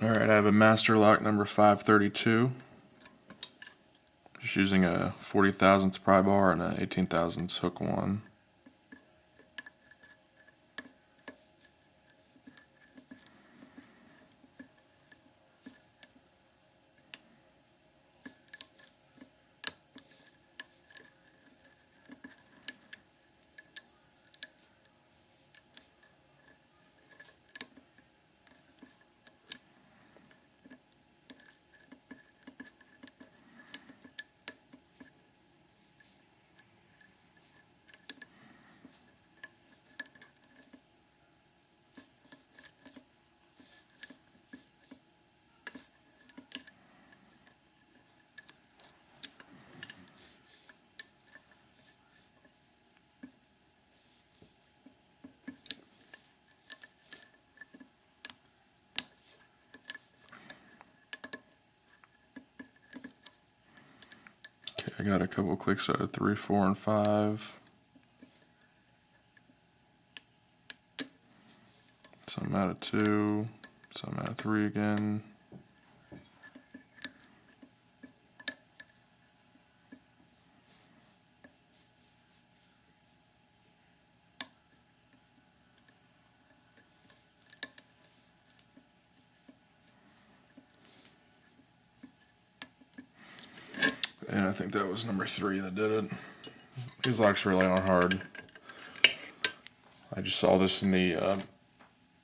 Alright, I have a master lock number 532. Just using a 40 thousandths pry bar and a 18 thousandths hook one. I got a couple clicks out of 3, 4, and 5. Some out of 2, some out of 3 again. And I think that was number 3 that did it. These locks really aren't hard. I just saw this in the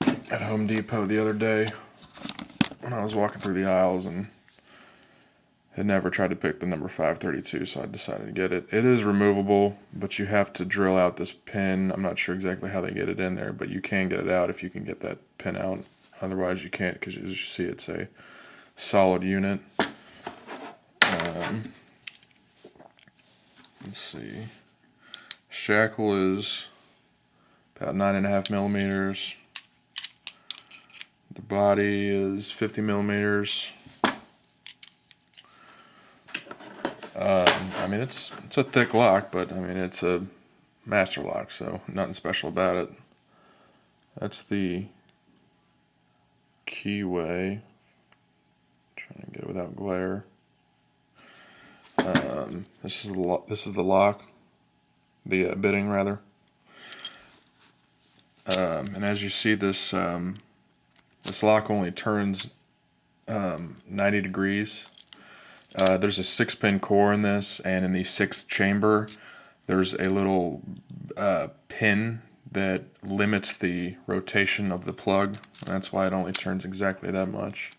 at Home Depot the other day when I was walking through the aisles and had never tried to pick the number 532, so I decided to get it. It is removable, but you have to drill out this pin. I'm not sure exactly how they get it in there, but you can get it out if you can get that pin out. Otherwise you can't, because as you see, it's a solid unit. Let's see. Shackle is about 9.5 millimeters. The body is 50 millimeters. I mean, it's a thick lock, but I mean, it's a master lock, so nothing special about it. That's the keyway. Trying to get it without glare. This is the lock, the bitting rather. And as you see, this this lock only turns 90 degrees. There's a 6-pin core in this, and in the 6th chamber, there's a little pin that limits the rotation of the plug. That's why it only turns exactly that much.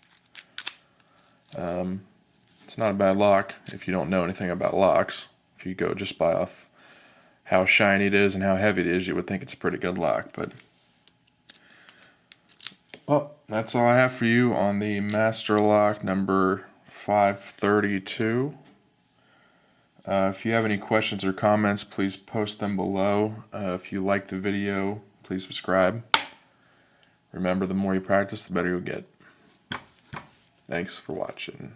It's not a bad lock if you don't know anything about locks. If you go just by off how shiny it is and how heavy it is, you would think it's a pretty good lock. But well, that's all I have for you on the master lock number 532. If you have any questions or comments, please post them below. If you like the video, please subscribe. Remember, the more you practice, the better you'll get. Thanks for watching.